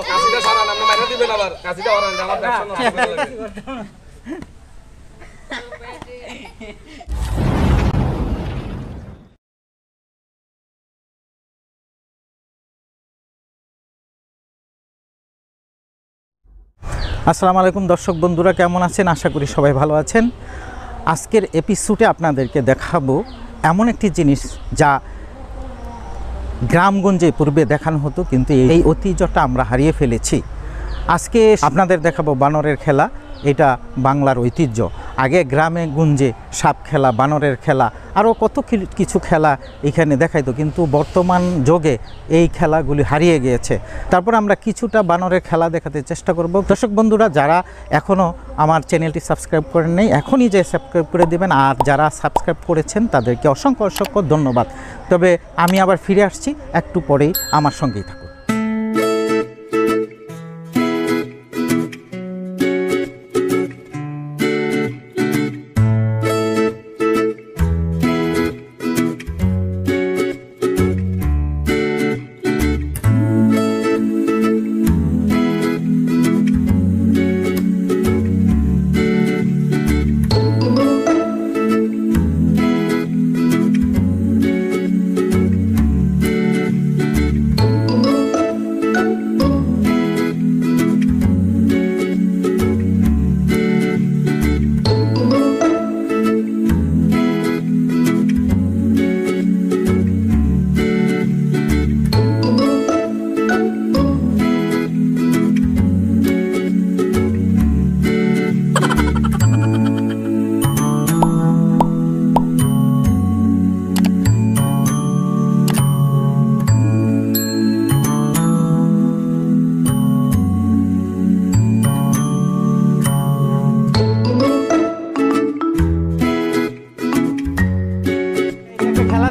কাশিটা সারান আপনি মাইরা দিবেন আবার কাশিটা ওরান আমার ব্যবসা নষ্ট করে লাগে। আসসালামু আলাইকুম দর্শক বন্ধুরা, কেমন আছেন? আশা করি সবাই ভালো আছেন। আজকের এপিসোডে আপনাদেরকে দেখাবো এমন একটি জিনিস যা গ্রামগঞ্জে পূর্বে দেখানো হতো, কিন্তু এই ঐতিহ্যটা আমরা হারিয়ে ফেলেছি। আজকে আপনাদের দেখাবো বানরের খেলা। এটা বাংলার ঐতিহ্য। আগে গ্রামে গঞ্জে সাপ খেলা, বানরের খেলা, আরও কত কিছু খেলা এখানে দেখাইতো, কিন্তু বর্তমান যুগে এই খেলাগুলি হারিয়ে গিয়েছে। তারপর আমরা কিছুটা বানরের খেলা দেখাতে চেষ্টা করব। দর্শক বন্ধুরা, যারা এখনও আমার চ্যানেলটি সাবস্ক্রাইব করেন নাই, এখনই যে সাবস্ক্রাইব করে দেবেন, আর যারা সাবস্ক্রাইব করেছেন তাদেরকে অসংখ্য অসংখ্য ধন্যবাদ। তবে আমি আবার ফিরে আসছি একটু পরেই, আমার সঙ্গেই থাকুন।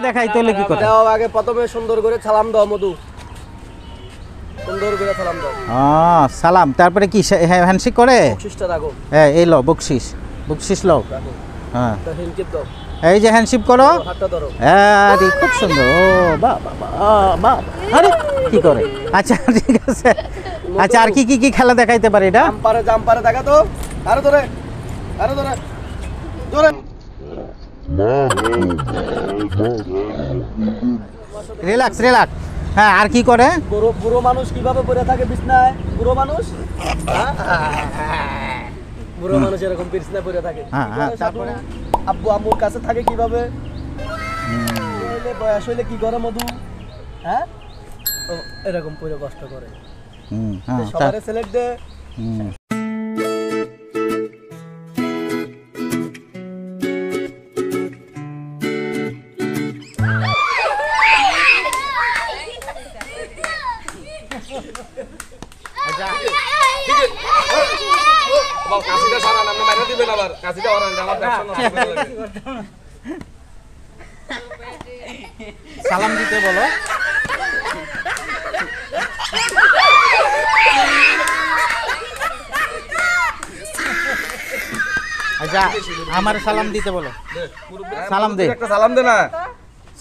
দেখাইতে হলে কি করে? দাও আগে প্রথমে সুন্দর করে সালাম দাও, মধু সুন্দর করে সালাম দাও। সালাম, তারপরে কি হ্যান্ডশেক করে? বকশিসটা রাখো। হ্যাঁ, এই লো বকশিস, বকশিস লো। হ্যাঁ, তো হ্যান্ডশেক দাও। এই যে হ্যান্ডশেক করো। হাতটা ধরো। আরে খুব সুন্দর। ও বাহ বাহ বাহ। আরে কি করে? আচ্ছা ঠিক আছে। আচ্ছা, আর কি কি খেলা দেখাইতে পারে এটা? জাম্পারে দেখা তো। আরে ধরে, আরে ধরে ধরে। Relax relax. হ্যাঁ, আর কি করে? বুড়ো মানুষ কিভাবে পড়ে থাকে বিছনায়? বুড়ো মানুষ বুড়ো মানুষ এরকম বিছনায় পড়ে থাকে। তারপরে আব্বু আম্মুর কাছে থাকে কিভাবে? বয়স হইলে কি করে মধু? হ্যাঁ, এরকম পড়ে কষ্ট করে। সবারে সিলেক্ট দে। কাশিটা সারান আপনি মাইরা দিবেন আবার কাশিটা ওরান আমার ব্যবসা নষ্ট করে লাগে। সালাম দিতে বলো। আচ্ছা, আমার সালাম দিতে বলো। সালাম দে, একটা সালাম দে না।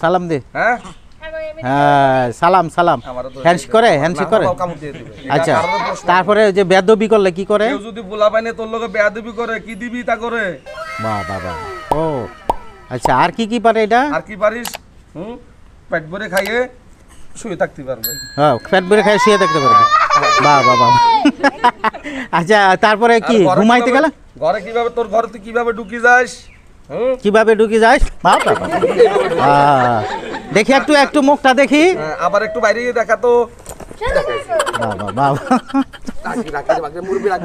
সালাম দে। হ্যাঁ হ্যাঁ, সালাম সালাম। হ্যান্ডশেক করে, হ্যান্ডশেক করে। আচ্ছা, তারপরে যে বেয়াদবি করলে কি করে? কেউ যদি পোলা পাইনে তোর লগে বেয়াদবি করে, কি দিবি তা করে? বাহ বাহ বাহ। ও আচ্ছা, আর কি কি পারে এটা? আর কি পারিস? পেট ভরে খাইয়ে শুয়ে থাকতে পারবে। হ্যাঁ, পেট ভরে খাইয়ে শুয়ে থাকতে পারবে। বাহ বাহ বাহ। আচ্ছা, তারপরে কি ঘুমাইতে গেলে? ঘরে কিভাবে, তোর ঘরে তুই কিভাবে ঢুকি যাস? কিভাবে ঢুকি যাস? দেখি একটু একটু মুখটা দেখি। আবার একটু বাইরে গিয়ে দেখা তো। বাবা বাবা।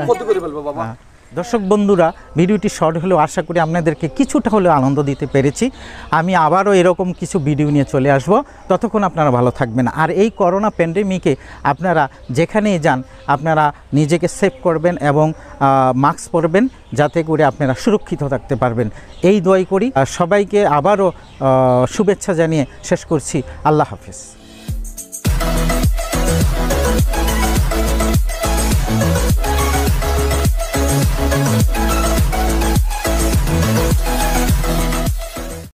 কত করে বলবো বাবা? দর্শক বন্ধুরা, ভিডিওটি শর্ট হলেও আশা করি আপনাদেরকে কিছুটা হলেও আনন্দ দিতে পেরেছি। আমি আবারও এরকম কিছু ভিডিও নিয়ে চলে আসব। ততক্ষণ আপনারা ভালো থাকবেন। আর এই করোনা প্যান্ডেমিকে আপনারা যেখানেই যান, আপনারা নিজেকে সেভ করবেন এবং মাস্ক পরবেন, যাতে করে আপনারা সুরক্ষিত থাকতে পারবেন। এই দোয়াই করি। সবাইকে আবারও শুভেচ্ছা জানিয়ে শেষ করছি। আল্লাহ হাফেজ।